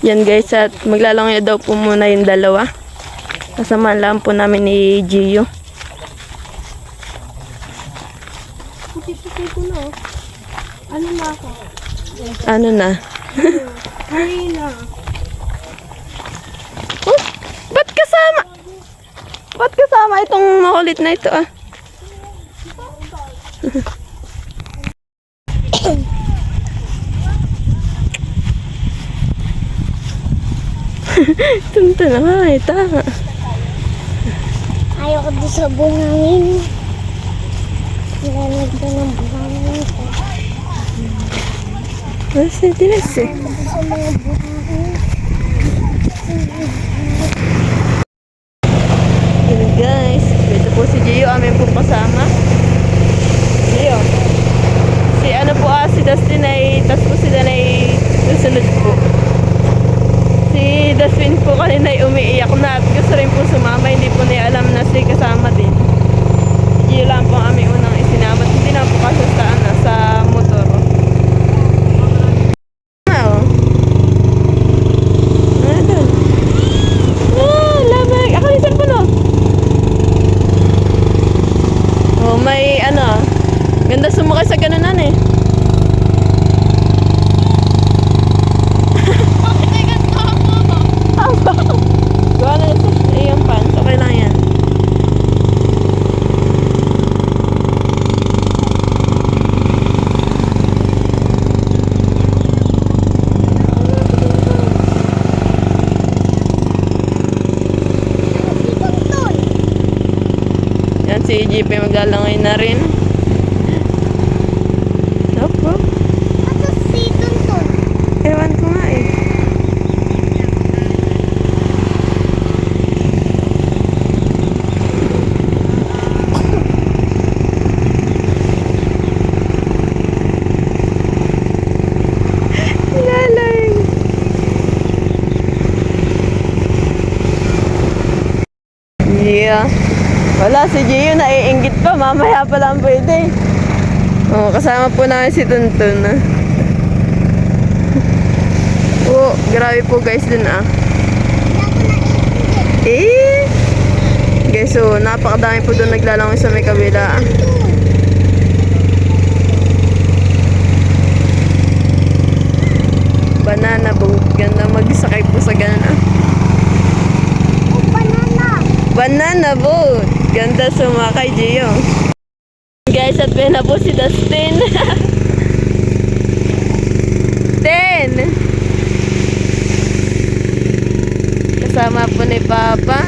Yan guys, at maglalangoy daw po muna yung dalawa. Kasama lang po namin ni Gio. Puti-puti ko na. Ano na ako? Ano na? Hari na. Oh, ba't kasama? Ba't kasama itong makulit na ito ah? Tunto na nga, tama. Ayoko doon sa bungangin. Nilalag na ng bungangin. Nasa tinas eh. Sa mga bungangin. Yun guys, ito po si Gio, amin po kasama. Gio. Si ano po si Dustin ay, tas po sila ay susunod po. Si Dustin po kanina ay umiiyak na at gusto rin po sumama, hindi po niya alam na si kasama din. Gio lang po ang aming unang isinama, hindi na po kasi sa motor. May ano, ganda sumakay sa ganunan eh. Gawa na sa yung pants, okay lang yan. Yan si JP maglalangoy na rin. Opo. Ano si Tuntun? Ewan ko nga eh. Lalang. Yeah. Wala, si Gio naiinggit pa. Mamaya pa lang pwede. Oh, kasama po namin si Tuntun. Oh, grabe po guys dun ah. Eh! Guys, so napakadami po dun naglalangoy sa may kabila. Banana boat. Ganda magsakay po sa ganun ah. Banana. Banana boat. Ganda sumakay, Gio. Guys, at may na po si Dustin. 10. Kasama po ni Papa.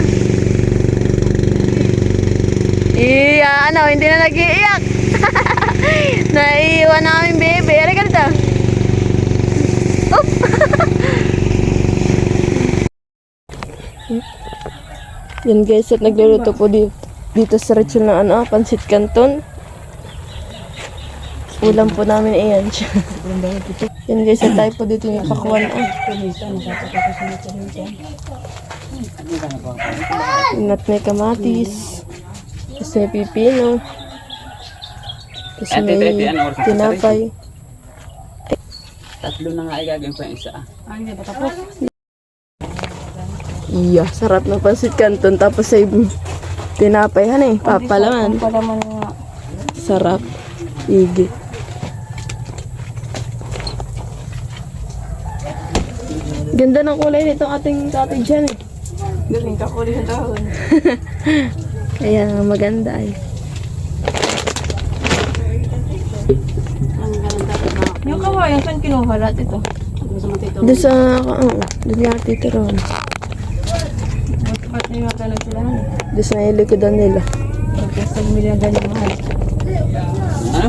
Ano, hindi na nag-iiyak. Naiiwan namin baby. Ano ka dito? Oop! Yan guys, at nagluluto po dito sa Rachel ng ano, pansit canton. Ulam po namin iyan. Yan guys, at tayo po dito yung kakuan. Inat may kamatis. Tapos may pipino. Tapos may tinapay. Tatlo na nga ay gagawin pa yung isa. Ay, hindi ba tapos? Iya, sarap ng pansit canton. Tapos ay tinapay, eh. Papalaman. Papalaman nga. Sarap. Igi. Ganda ng kulay nitong ating cottage yan eh. Galing ka kulay ng dahon. Kaya nga maganda ay. Yung kawayan, saan kinuha lahat ito? Doon sa, doon nga tito ron. Ba't na yung matalag sila? Doon sa ilikodan nila. Pagkasal million ganyan mahal. Ano?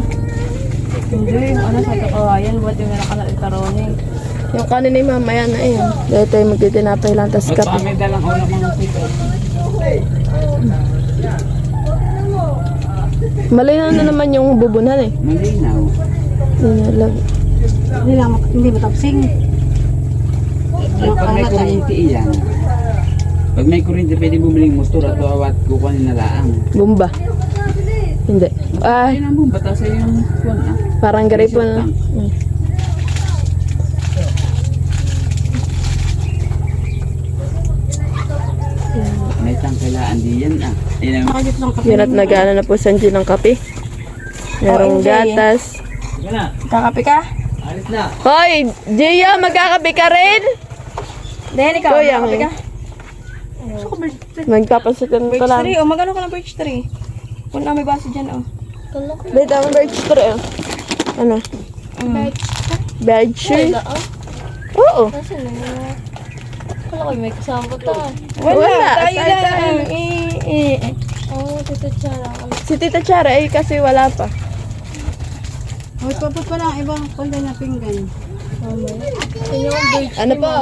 Hindi, yung ano sa kakawayan, ba't yung nakalat itaron eh? Yung kanin ni mama yan na yun. Dahil tayo magtitinapay lang tas Ba't pa kape. may dalang ulam mga sito? Malinaw na naman yung bubunan eh. Malinaw. Hindi matapsing. Pag may kuryente iyan. Pag may kuryente, pwede bumiling motor at awat kukunin na laang. Bumba. Hindi. Ay, nang bumba, tapos ay yung kuwan ah. Parang garipon. Itang kailaan di yan ah. Ayun ang Nakagit lang kape. Yun at nagana na po sa Angie ng kape. Merong Oh, MJ. gatas. Kakape ka? Hoy, Gia, magkakape ka rin? Dahil ikaw, Kuya, kakape ka? Magpapasitan ko Birch lang. tree, magano ka ng birch tree? Kung na may baso dyan, Wait, ang birch tree. Ano? Birch tree? Oo. Wala ko, may kasama ko to. Wala, tayo tayo lang. Oo, Tito Chara. Si Tita Chara ay kasi wala pa. Hoy, papot pa lang ibang kulda na pinggan. Kanya yung birch Ano po?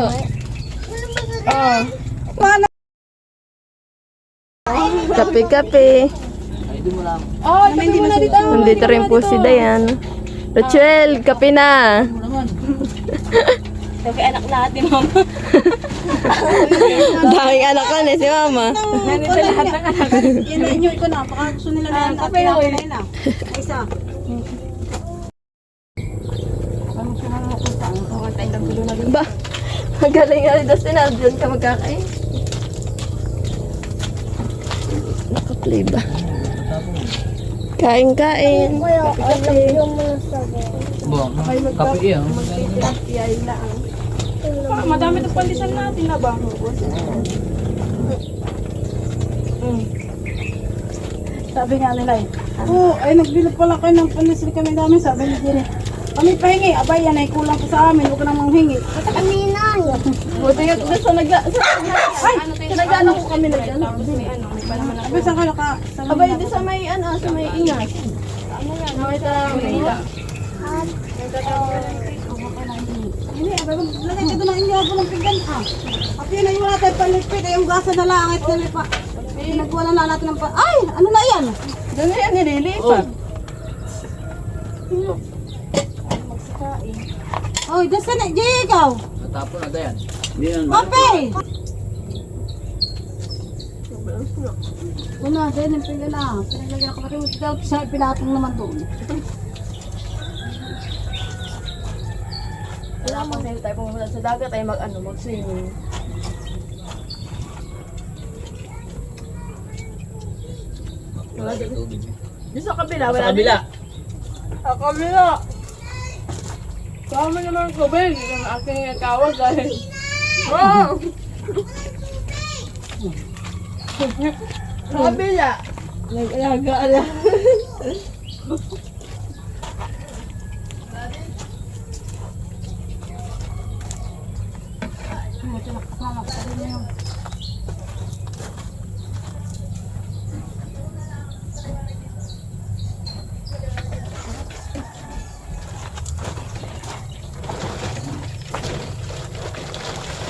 Kape-kape. Oh, hindi mo na dito. Nandito rin po si Dayan. Rachel, kape na. Kape anak lahat ni mama. Daming anak ko na si Mama. Nandito lahat ng anak. Yan na inyo ko na, baka gusto nila na yan. kape na, Kape na. Isa. Ano siya na nakuta? Ang tayo lang gulo na dun. Ba, magaling nga rin Dustin. Diyan ka magkakain. Naka-play ba? Kain-kain. Kape-kape. kape iyo. Madami itong pandisan natin na ba? Sabi nga nila eh. Oo, ay nagbili pala kayo ng panisri kami dami. Sabi ni Jiri. Kami pahingi. Abay, yan ay kulang pa sa amin. Huwag ka nang manghingi. Buti nga doon sa nag-ano ko kami nag-ano. Abay, saan ka naka... Abay, doon sa may ano, sa may ingat. May taramila. Hindi, abay, lagay ka doon ang inyo ako ng pinggan. At yun ay wala tayo palipit. Ay, yung gasa na langit na lipa. Nagwala na natin ng pa... Ay, ano na yan? Doon na yan nililipat. Oy, dasa na. Jay, ikaw. Natapon na dayan. Hindi yan. Kape! Una, dahil yung pinggan na. Pinaglagyan ako pati mo. Sa pinatong naman doon. Wala mo na tayo pumunta sa dagat ay mag-swimming. Di sa kabila, wala. Sa kabila. Sa kabila. Kami naman kubig. Ang aking kawag dahil. Oh! Sa kabila. Nag-alaga-ala.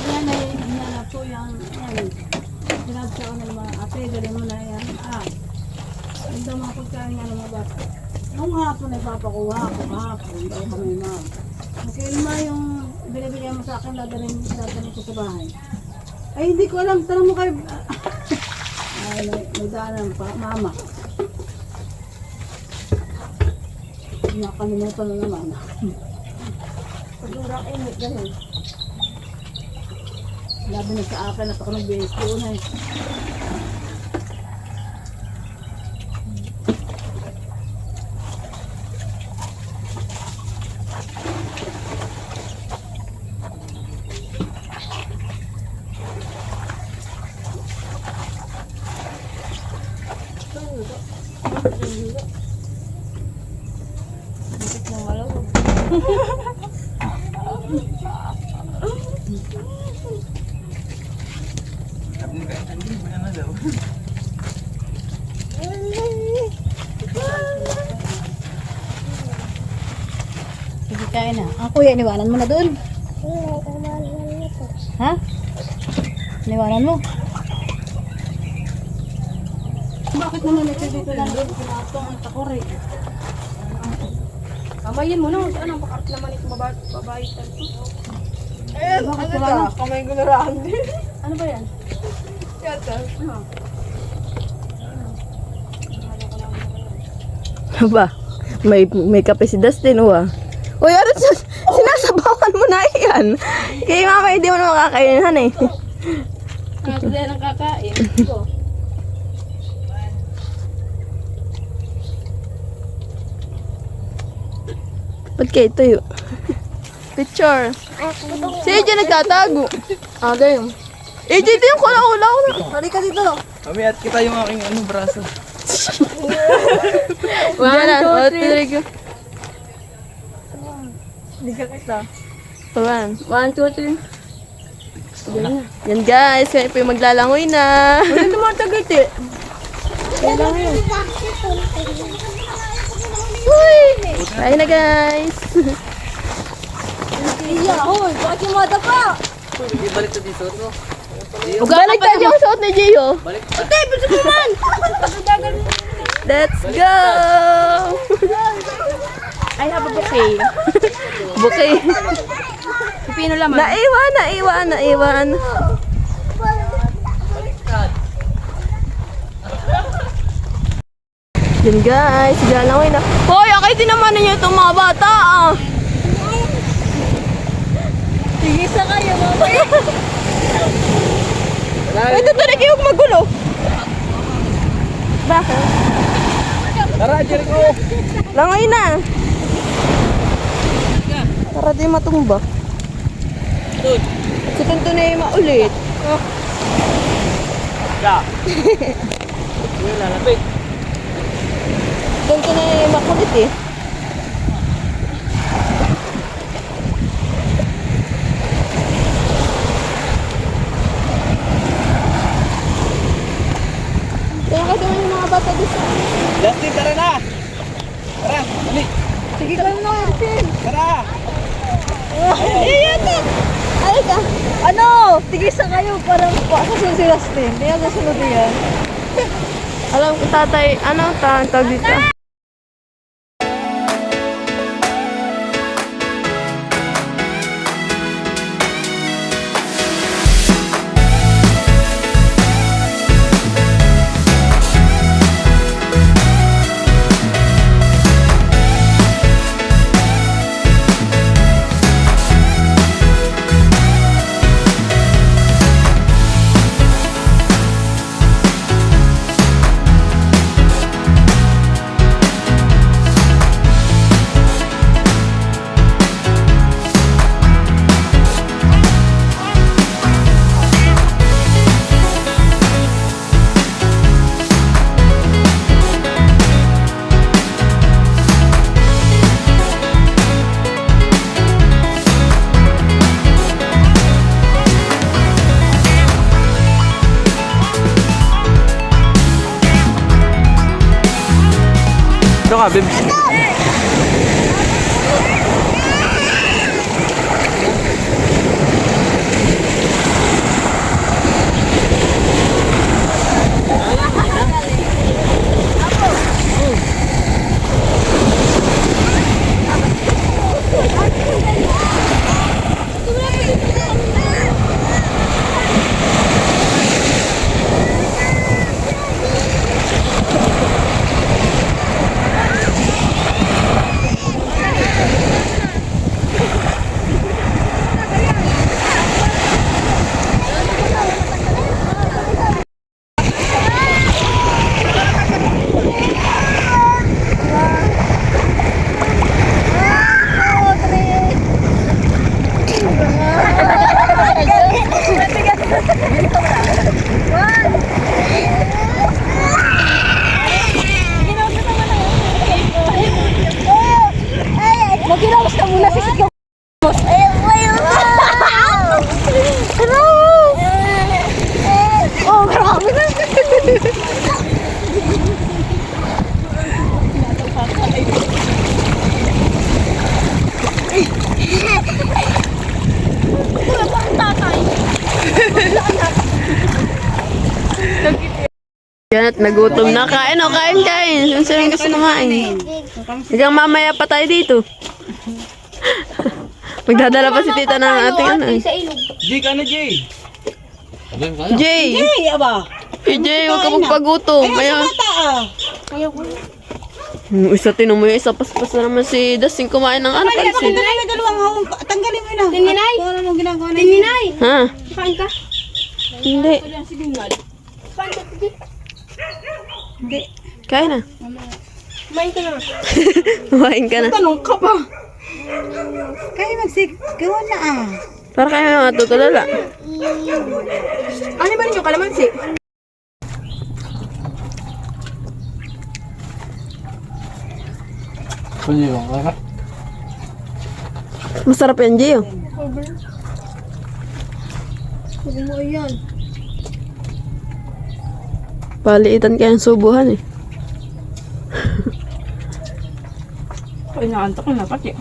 Yan ay, yan na po yung, yan. Sinabi ko na mga ate, dali mo na yan. Yung daw mga pagkain nga ng mga bata. Nung hapon ay papakuha ako kahapon, dahil kami ma'am. Kasi ma yung binibigay mo sa akin, dadalhin ko sa bahay. Ay, hindi ko alam, tanong mo kay... ay, may daanan pa, mama. Nakalimutan na naman. Pag-urang init dahil. Labi na sa akin at ako nag-base doon eh. Sige, kain na. Ang kuya, iniwanan mo na doon. Ha? Iniwanan mo? Bakit naman ito dito lang doon? Pinatong ang takore. Kamayin mo na. Saan ang pakarap naman ito babae tanto? Eh, Bakit ano wala to? na? Kamay ko na lang din. Ano ba yan? Yata. Ba, may kape si Dustin, ah. Uy, ano sinasabawan mo na yan? Kay mama, hindi mo na makakainin, eh. Ano din ang kakain? Ba't kayo tayo? Picture. Si AJ nagtatago. Ah, game. AJ, ito yung kula-ulaw na. Halika dito. Mamiat kita yung aking braso. One, two, three, go. Hindi ka kita. One. 1, 2, 3. Yan guys, kaya po yung maglalangoy na. Ano tumatagit eh? Uy! Bye na guys. Iya, hoy, bakit yung mata pa? Balik to dito. No? Balik tayo yung suot ni Gio. Balik. Let's go! I have a bouquet. Bukay. Pipino laman. Naiwan. Yan guys, galangoy na. Hoy, akay din naman ninyo itong mga bata ah. Sige sa kayo, mama. Ito talaga yung magulo. Bakit? Tara, Jericho! Langoy na. Para di matumba. Si Tonto na yung maulit. Ya! Yung lalapit. Tonto na yung makulit eh. Kaya kasi yung mga bata dito. Justin, tara na! Tara, dali! Sige ka lang na, Martin. Tara! Yata! Ay ka! Ano? Tigisa kayo parang kasunod si Rustin. Kaya kasunod yan. Alam ko tatay, ano tawag dito? Ito ka, babe. Magkinawas ka muna si Sikyo. Oh, grabe na. Yan at nagutom na. Kain o, kain. Saan sila gusto kumain? Hanggang mamaya pa tayo dito. Magdadala pa si tita ng ating ano eh. Jay, ka na, Jay! Jay! Hey, aba. Jay, huwag ka magpagutom. Kaya, isa tinan mo yung isa paspas na naman si Dustin kumain ng ano Ay, pansit. tanggalin mo dalawang hawang. Tanggalin mo na. Tininay? Kung ano nung ginagawa na Tininay, Ha? kain ka? Hindi. Kain ka, sige. Kain na. Kumain ka na. Kumain ka na. Tanong ka pa. Kayo magsigawa na ah. Para kayo mga tutulala. Ano ba ninyo kalamansi? Pwede ba? Kaka? Masarap yan, Gio. Huwag mo yan. Paliitan kayang subuhan eh. Ay, nakantok na pati.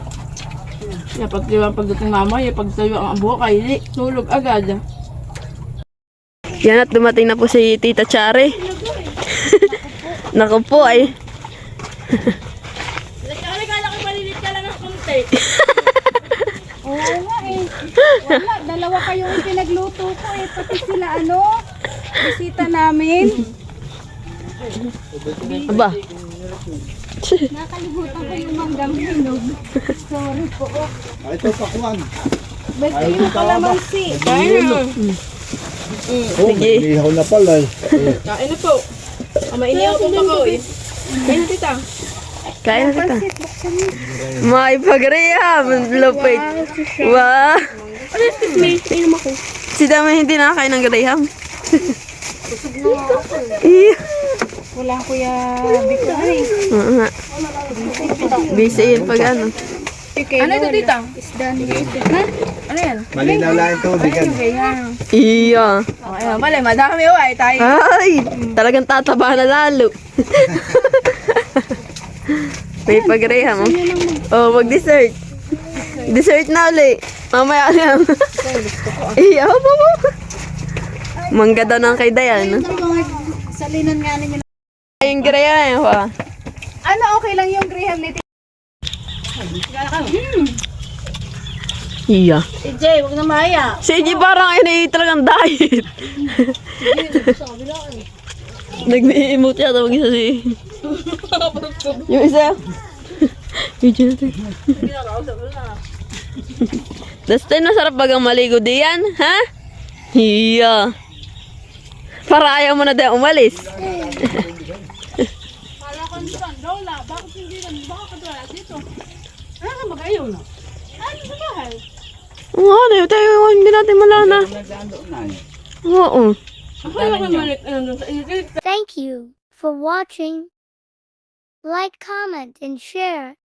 Dapat di ba pagdating mamaya, pag tayo ang buhok ay tulog agad. Yan at dumating na po si Tita Chari. Naku po ay. Oo nga eh. Wala, dalawa kayong pinagluto ko eh. Pati sila bisita namin. Aba. Nakalimutan ko yung manggang hinog. Sorry po. Ito pakuan. Ba't yung kalamansi? Kain na. Oh, may ihaw na pala eh. Kain na po. Mainihaw po pa ko eh. Kain na tita. Kaya na kita. May pagreham. Lupit. Wow. Si Dama hindi nakakain ng graham. Iya. Wala kuya Biko ay. Oo nga. Busy yun pag ano. Ano ito tita? Ano yan? Malinaw lang ito, bigan. Iya. Okay, mali, madami o ay tayo. Ay, talagang tataba na lalo. May pagreham. Oh, mag-dessert. Dessert na uli. Mamaya na. Iya, mo. Mangga daw ng kay Dayan. Salinan nga ninyo. Yung graham pa. Ano okay lang yung graham ni Iya. Jay, wag na maya. Si G parang ini talagang diet. Nag-emote yata mag-isa si... Yung isa. Video natin. Dustin, masarap bagang maligo diyan, ha? Iya. Para ayaw mo na din umalis. Kala ko naman, Lola, bakit hindi lang, baka kadwala dito? Ano ka mag-ayaw na? Ano sa bahay? Oo, ano yun? Tayo, hindi natin malana. Nagdaan doon na eh. Oo. Akala ko mali, sa inyo. Thank you for watching. Like, comment, and share.